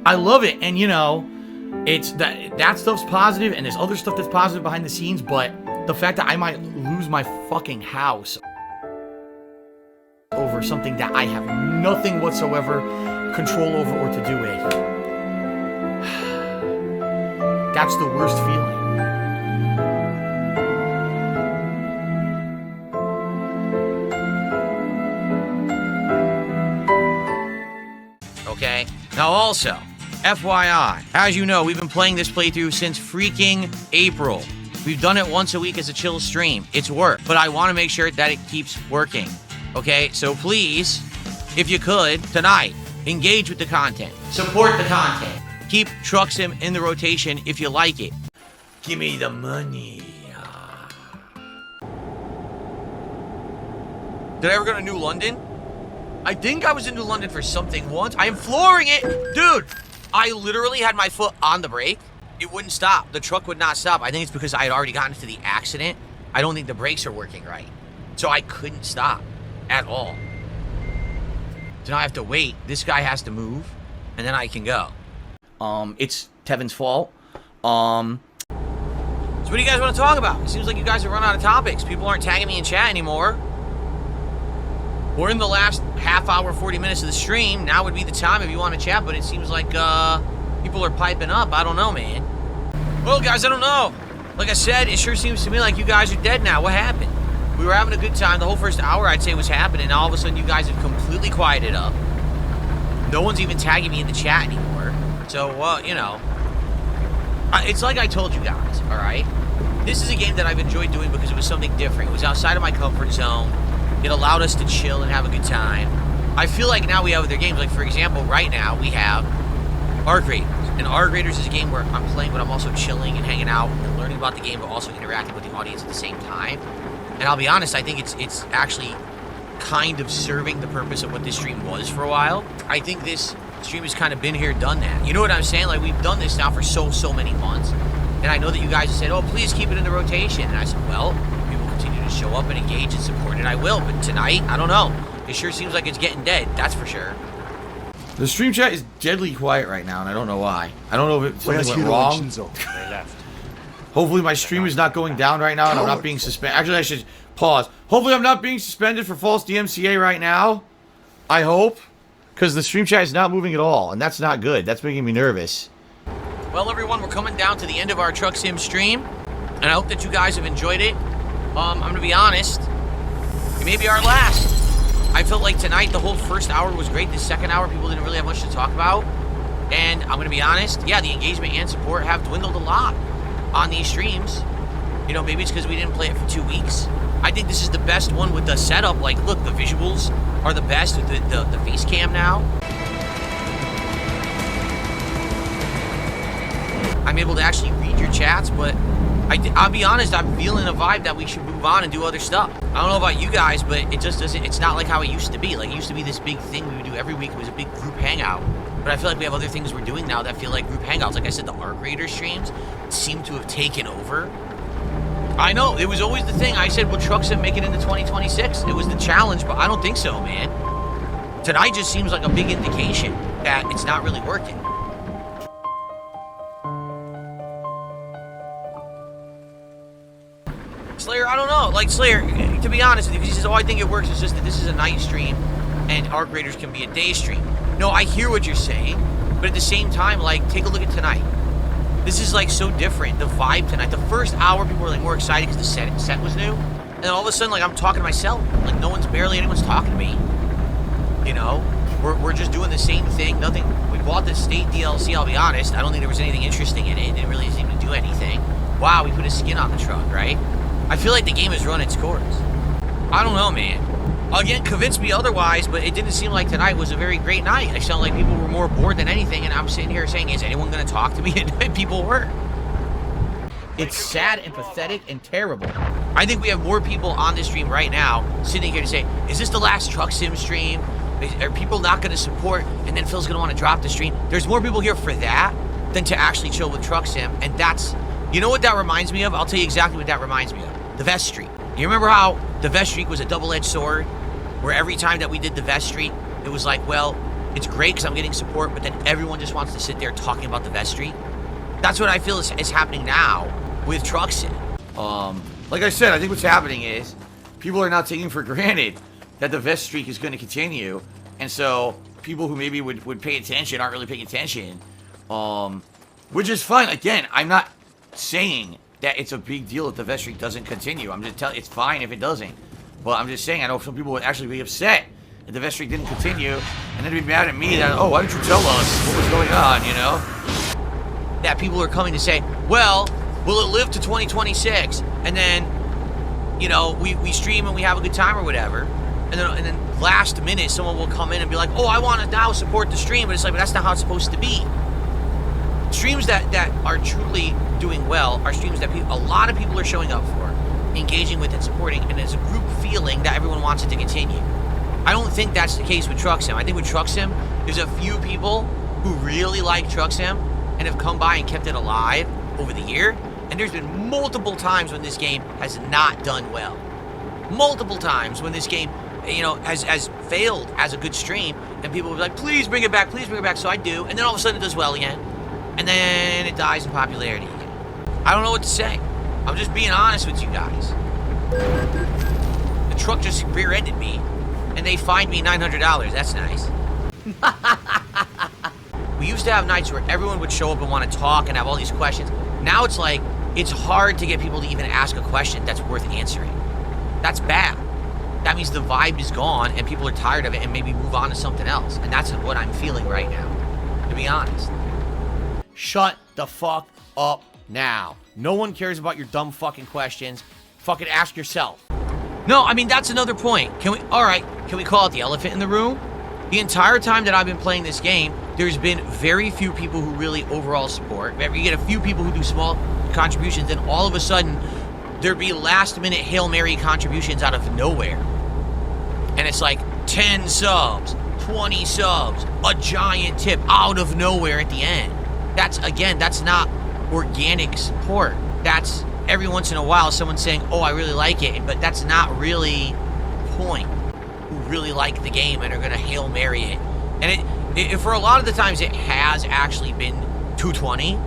I love it. And, you know, it's that stuff's positive, and there's other stuff that's positive behind the scenes, but the fact that I might lose my fucking house over something that I have nothing whatsoever control over or to do with, that's the worst feeling. Okay, now also, FYI, as you know, we've been playing this playthrough since freaking April. We've done it once a week as a chill stream. It's worked, but I want to make sure that it keeps working. Okay, so please, if you could, tonight, engage with the content. Support the content. Keep Truck Sim in the rotation if you like it. Give me the money. Did I ever go to New London? I think I was in New London for something once. I am flooring it. Dude, I literally had my foot on the brake. It wouldn't stop. The truck would not stop. I think it's because I had already gotten into the accident. I don't think the brakes are working right. So I couldn't stop at all. So now I have to wait. This guy has to move, and then I can go. It's Tevin's fault. So what do you guys want to talk about? It seems like you guys have run out of topics. People aren't tagging me in chat anymore. We're in the last half hour, 40 minutes of the stream. Now would be the time if you want to chat, but it seems like people are piping up. I don't know, man. Well, guys, I don't know. Like I said, it sure seems to me like you guys are dead now. What happened? We were having a good time. The whole first hour, I'd say, was happening. Now all of a sudden, you guys have completely quieted up. No one's even tagging me in the chat anymore. So, you know, it's like I told you guys, all right? This is a game that I've enjoyed doing because it was something different. It was outside of my comfort zone. It allowed us to chill and have a good time. I feel like now we have other games. Like, for example, right now we have Arc Raiders. And Arc Raiders is a game where I'm playing, but I'm also chilling and hanging out and learning about the game, but also interacting with the audience at the same time. And I'll be honest, I think it's actually kind of serving the purpose of what this stream was for a while. I think this stream has kind of been here, done that. You know what I'm saying? Like, we've done this now for so many months. And I know that you guys have said, oh, please keep it in the rotation. And I said, well, people continue to show up and engage and support it. I will. But tonight, I don't know. It sure seems like it's getting dead. That's for sure. The stream chat is deadly quiet right now, and I don't know why. I don't know if something went wrong. They left. Hopefully my stream is not going down right now, and I'm not being suspended. Actually, I should pause. Hopefully I'm not being suspended for false DMCA right now. I hope. Because the stream chat is not moving at all, and that's not good. That's making me nervous. Well, everyone, we're coming down to the end of our Truck Sim stream, and I hope that you guys have enjoyed it. I'm going to be honest. It may be our last. I felt like tonight, the whole first hour was great. The second hour, people didn't really have much to talk about. And I'm going to be honest, yeah, the engagement and support have dwindled a lot on these streams. You know, maybe it's because we didn't play it for 2 weeks. I think this is the best one with the setup. Like, look, the visuals are the best with the face cam now. I'm able to actually read your chats, but I'll be honest, I'm feeling a vibe that we should move on and do other stuff. I don't know about you guys, but it just doesn't, it's not like how it used to be. Like, it used to be this big thing we would do every week. It was a big group hangout. But I feel like we have other things we're doing now that feel like group hangouts. Like I said, the Arc Raider streams seem to have taken over. I know, it was always the thing. I said, will Truck Sim make it into 2026? It was the challenge, but I don't think so, man. Tonight just seems like a big indication that it's not really working. Slayer, I don't know. Like, Slayer, to be honest with you, he says, oh, I think it works. It's just that this is a night stream and Arc Raiders can be a day stream. No, I hear what you're saying, but at the same time, like, take a look at tonight. This is, like, so different. The vibe tonight. The first hour, people were, like, more excited because the set was new. And then all of a sudden, like, I'm talking to myself. Like, anyone's talking to me. You know? We're just doing the same thing. Nothing. We bought the State DLC, I'll be honest. I don't think there was anything interesting in it. It didn't really seem to do anything. Wow, we put a skin on the truck, right? I feel like the game has run its course. I don't know, man. Again, convince me otherwise, but it didn't seem like tonight was a very great night. I felt like people were more bored than anything, and I'm sitting here saying, is anyone going to talk to me? And people were. It's sad and pathetic and terrible. I think we have more people on this stream right now sitting here to say, is this the last Truck Sim stream? Are people not going to support? And then Phil's going to want to drop the stream. There's more people here for that than to actually chill with Truck Sim, and that's, you know what that reminds me of? I'll tell you exactly what that reminds me of. The vest streak. You remember how the vest streak was a double-edged sword? Where every time that we did the vest streak, it was like, well, It's great because I'm getting support, but then everyone just wants to sit there talking about the vestry. That's what I feel is happening now with Truck Sim. Like I said, I think what's happening is people are now taking for granted that the vest streak is going to continue, and so people who maybe would pay attention aren't really paying attention, which is fine. Again, I'm not saying that it's a big deal if the vest streak doesn't continue. I'm just telling it's fine if it doesn't. But I'm just saying, I know some people would actually be upset if the vest streak didn't continue, and then be mad at me that, oh, why didn't you tell us what was going on, you know? That people are coming to say, well, will it live to 2026? And then, you know, we stream and we have a good time or whatever. And then last minute, someone will come in and be like, oh, I want to now support the stream. But it's like, but that's not how it's supposed to be. Streams that are truly doing well are streams that a lot of people are showing up for, engaging with and supporting, and it's a group feeling that everyone wants it to continue. I don't think that's the case with Truck Sim. I think with Truck Sim, there's a few people who really like Truck Sim and have come by and kept it alive over the year. And there's been multiple times when this game has not done well. Multiple times when this game, you know, has failed as a good stream, and people will be like, please bring it back, please bring it back. So I do, and then all of a sudden it does well again. And then it dies in popularity again. I don't know what to say. I'm just being honest with you guys. The truck just rear-ended me, and they fined me $900. That's nice. We used to have nights where everyone would show up and want to talk and have all these questions. Now it's like, it's hard to get people to even ask a question that's worth answering. That's bad. That means the vibe is gone and people are tired of it and maybe move on to something else. And that's what I'm feeling right now, to be honest. Shut the fuck up now. No one cares about your dumb fucking questions. Fucking ask yourself. No, I mean, that's another point. Can we call it the elephant in the room? The entire time that I've been playing this game, there's been very few people who really overall support. You get a few people who do small contributions, and all of a sudden, there'd be last-minute Hail Mary contributions out of nowhere. And it's like 10 subs, 20 subs, a giant tip out of nowhere at the end. That's not organic support. That's every once in a while someone saying, oh, I really like it, but that's not really the point. Who really like the game and are going to Hail Mary it. And it for a lot of the times it has actually been 220,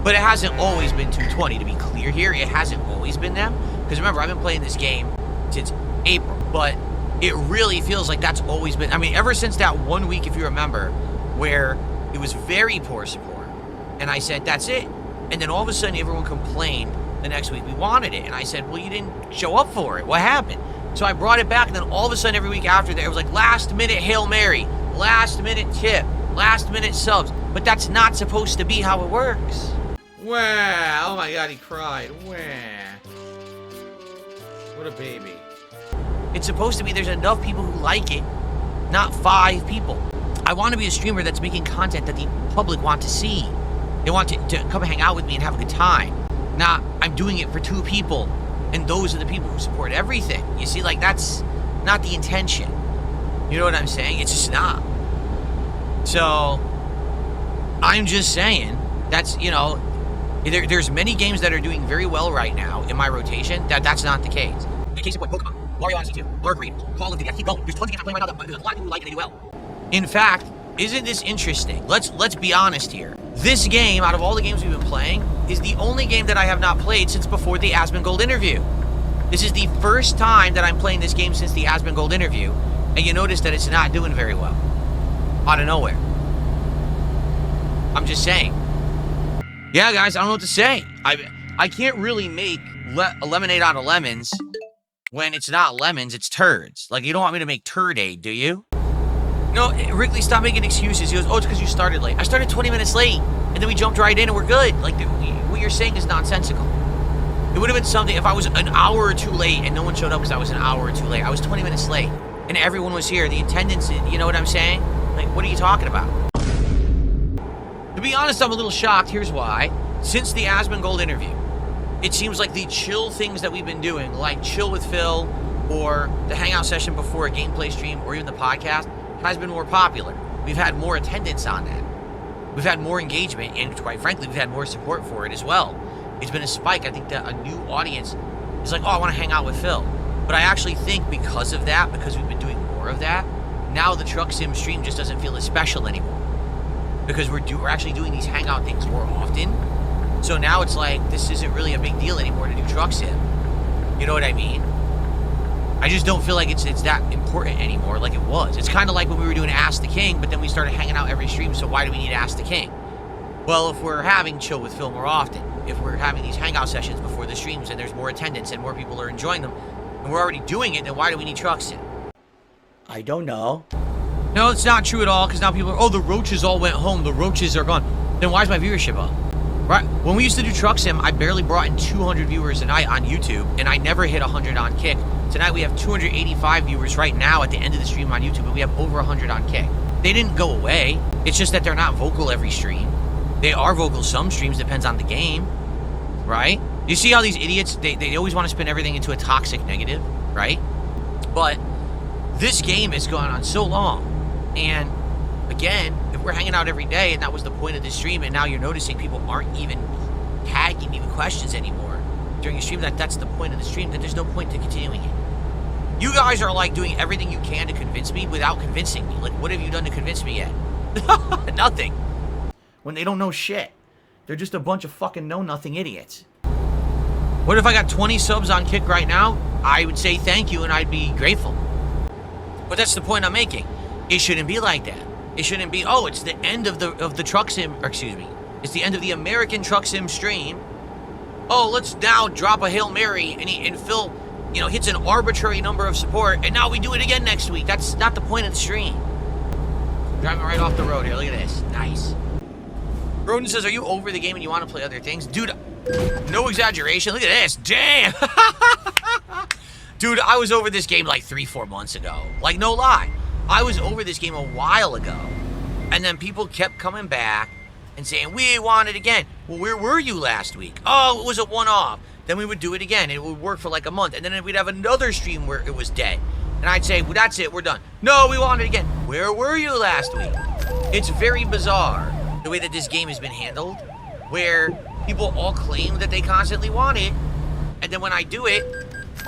but it hasn't always been 220, to be clear here. It hasn't always been them. Because remember, I've been playing this game since April, but it really feels like that's always been, I mean, ever since that 1 week, if you remember, where it was very poor support. And I said, that's it. And then all of a sudden, everyone complained the next week. We wanted it. And I said, well, you didn't show up for it. What happened? So I brought it back. And then all of a sudden, every week after that, it was like last minute Hail Mary, last minute tip, last minute subs. But that's not supposed to be how it works. Wow. Oh my God, he cried. Wow. What a baby. It's supposed to be there's enough people who like it, not 5 people. I want to be a streamer that's making content that the public want to see. They want to come hang out with me and have a good time. Not, I'm doing it for 2 people, and those are the people who support everything. You see, like, that's not the intention. You know what I'm saying? It's just not. So, I'm just saying, that's, you know, there's many games that are doing very well right now in my rotation, that's not the case. Case in point, Pokemon, Mario Odyssey 2, Blur Green, Call of Duty, I keep going. There's tons of games I'm playing right now that there's a lot of people who like it and they do well. In fact, isn't this interesting? Let's be honest here. This game, out of all the games we've been playing, is the only game that I have not played since before the Asmongold interview. This is the first time that I'm playing this game since the Asmongold interview, and you notice that it's not doing very well. Out of nowhere. I'm just saying. Yeah, guys, I don't know what to say. I can't really make a lemonade out of lemons when it's not lemons, it's turds. Like, you don't want me to make turd-aid, do you? No, Wrigley, stop making excuses. He goes, oh, it's because you started late. I started 20 minutes late, and then we jumped right in and we're good. Like, what you're saying is nonsensical. It would have been something if I was an hour or 2 late and no one showed up because I was an hour or 2 late. I was 20 minutes late, and everyone was here. The attendance, you know what I'm saying? Like, what are you talking about? To be honest, I'm a little shocked. Here's why. Since the Asmongold interview, it seems like the chill things that we've been doing, like Chill with Phil, or the hangout session before a gameplay stream, or even the podcast, has been more popular. We've had more attendance on that. We've had more engagement, and quite frankly, we've had more support for it as well. It's been a spike. I think that a new audience is like, oh, I want to hang out with Phil. But I actually think because of that, because we've been doing more of that, now the truck sim stream just doesn't feel as special anymore. Because we're actually doing these hangout things more often. So now it's like, this isn't really a big deal anymore to do truck sim. You know what I mean? I just don't feel like it's that important anymore like it was. It's kind of like when we were doing Ask the King, but then we started hanging out every stream, so why do we need Ask the King? Well, if we're having Chill with Phil more often, if we're having these hangout sessions before the streams and there's more attendance and more people are enjoying them, and we're already doing it, then why do we need truck sim? I don't know. No, it's not true at all, because now people are, oh, the roaches all went home, the roaches are gone. Then why is my viewership up? Right? When we used to do truck sim, I barely brought in 200 viewers a night on YouTube, and I never hit 100 on Kick. Tonight we have 285 viewers right now at the end of the stream on YouTube, and we have over 100 on Kick. They didn't go away. It's just that they're not vocal every stream. They are vocal some streams, depends on the game, right? You see how these idiots, they always want to spin everything into a toxic negative, right? But this game has gone on so long, and again, if we're hanging out every day, and that was the point of this stream, and now you're noticing people aren't even tagging me with questions anymore during a stream, that's the point of the stream, then there's no point to continuing it. You guys are like doing everything you can to convince me without convincing me. Like, what have you done to convince me yet? Nothing. When they don't know shit. They're just a bunch of fucking know-nothing idiots. What if I got 20 subs on Kick right now? I would say thank you and I'd be grateful. But that's the point I'm making. It shouldn't be like that. It shouldn't be, oh, it's the end of the truck sim, or excuse me, it's the end of the American truck sim stream. Oh, let's now drop a Hail Mary and Phil, hits an arbitrary number of support, and now we do it again next week. That's not the point of the stream. Driving right off the road here. Look at this. Nice. Roden says, are you over the game and you want to play other things? Dude, no exaggeration. Look at this. Damn. Dude, I was over this game like 3-4 months ago. Like, no lie. I was over this game a while ago. And then people kept coming back and saying, we want it again. Well, where were you last week? Oh, it was a one-off. Then we would do it again. It would work for like a month. And then we'd have another stream where it was dead. And I'd say, well, that's it. We're done. No, we want it again. Where were you last week? It's very bizarre the way that this game has been handled, where people all claim that they constantly want it, and then when I do it,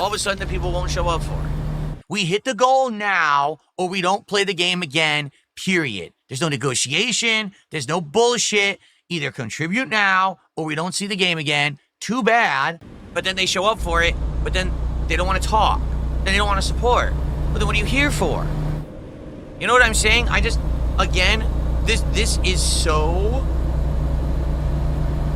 all of a sudden the people won't show up for it. We hit the goal now, or we don't play the game again, period. There's no negotiation, there's no bullshit. Either contribute now, or we don't see the game again. Too bad. But then they show up for it, but then they don't want to talk. Then they don't want to support. But then what are you here for? You know what I'm saying? Again, this is so,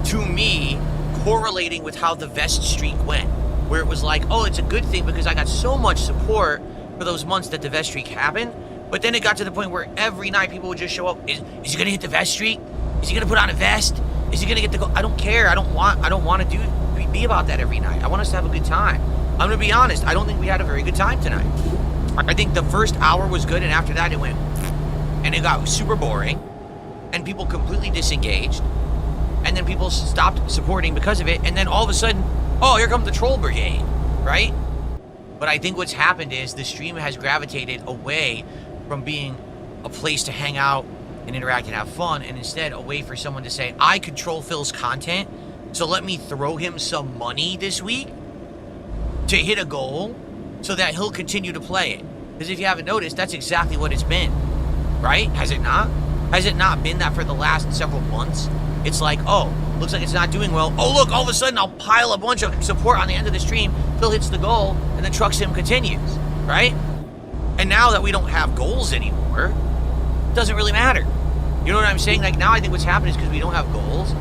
to me, correlating with how the vest streak went, where it was like, oh, it's a good thing because I got so much support for those months that the vest streak happened, but then it got to the point where every night people would just show up. Is he gonna hit the vest streak? Is he gonna put on a vest? Is he gonna get the goal? I don't care. I don't want to be about that every night. I want us to have a good time. I'm gonna be honest, I don't think we had a very good time tonight. I think the first hour was good, and after that it went, and it got super boring, and people completely disengaged, and then people stopped supporting because of it, and then all of a sudden, oh, here comes the troll brigade, right? But I think what's happened is the stream has gravitated away from being a place to hang out and interact and have fun, and instead a way for someone to say, I control Phil's content, so let me throw him some money this week to hit a goal so that he'll continue to play it. Because if you haven't noticed, that's exactly what it's been. Right? Has it not? Has it not been that for the last several months? It's like, oh, looks like it's not doing well. Oh, look, all of a sudden I'll pile a bunch of support on the end of the stream. Phil hits the goal, and then truck sim continues. Right? And now that we don't have goals anymore, it doesn't really matter. You know what I'm saying? Like, now I think what's happened is because we don't have goals,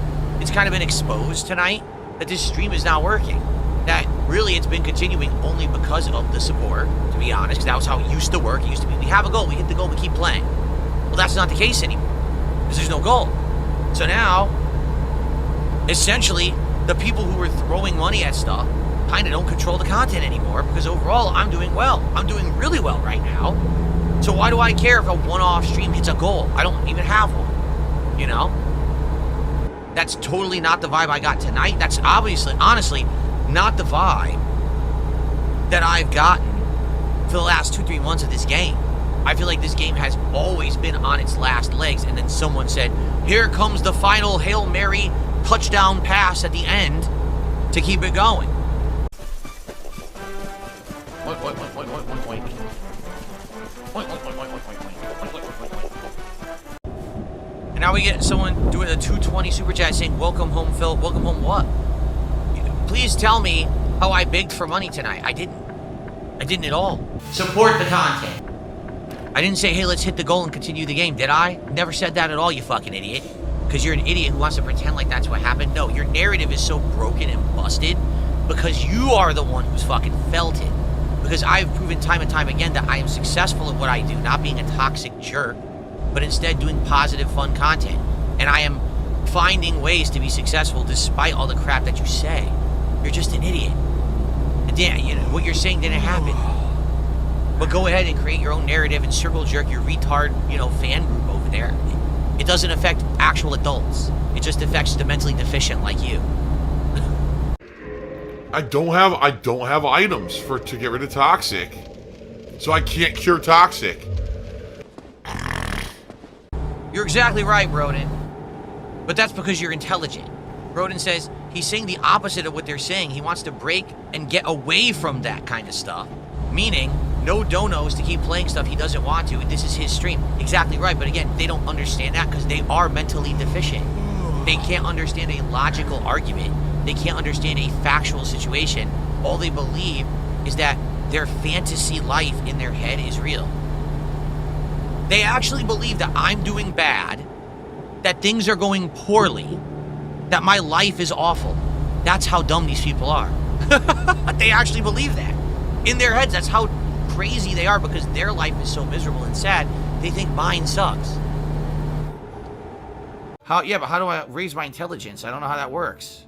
it's kind of been exposed tonight that this stream is not working. That really it's been continuing only because of the support, to be honest, because that was how it used to work. It used to be, we have a goal, we hit the goal, we keep playing. Well, that's not the case anymore, because there's no goal. So now, essentially, the people who are throwing money at stuff kind of don't control the content anymore, because overall, I'm doing well. I'm doing really well right now. So why do I care if a one-off stream hits a goal? I don't even have one, you know? That's totally not the vibe I got tonight. That's obviously, honestly, not the vibe that I've gotten for the last 2-3 months of this game. I feel like this game has always been on its last legs, and then someone said, here comes the final Hail Mary touchdown pass at the end to keep it going. we get someone doing a 220 super chat saying, welcome home, Phil. Welcome home what? Please tell me how I begged for money tonight. I didn't. I didn't at all. Support the content. I didn't say, hey, let's hit the goal and continue the game, did I? Never said that at all, you fucking idiot. Because you're an idiot who wants to pretend like that's what happened. No, your narrative is so broken and busted because you are the one who's fucking felt it. Because I've proven time and time again that I am successful at what I do, not being a toxic jerk, but instead doing positive, fun content. And I am finding ways to be successful despite all the crap that you say. You're just an idiot. And yeah, you know, what you're saying didn't happen. But go ahead and create your own narrative and circle jerk your retard, you know, fan group over there. It doesn't affect actual adults. It just affects the mentally deficient like you. I don't have items to get rid of toxic. So I can't cure toxic. You're exactly right, Broden. But that's because you're intelligent. Broden says he's saying the opposite of what they're saying. He wants to break and get away from that kind of stuff. Meaning, no donos to keep playing stuff he doesn't want to, and this is his stream. Exactly right, but again, they don't understand that because they are mentally deficient. They can't understand a logical argument. They can't understand a factual situation. All they believe is that their fantasy life in their head is real. They actually believe that I'm doing bad, that things are going poorly, that my life is awful. That's how dumb these people are. They actually believe that. In their heads, that's how crazy they are because their life is so miserable and sad, they think mine sucks. Yeah, but how do I raise my intelligence? I don't know how that works.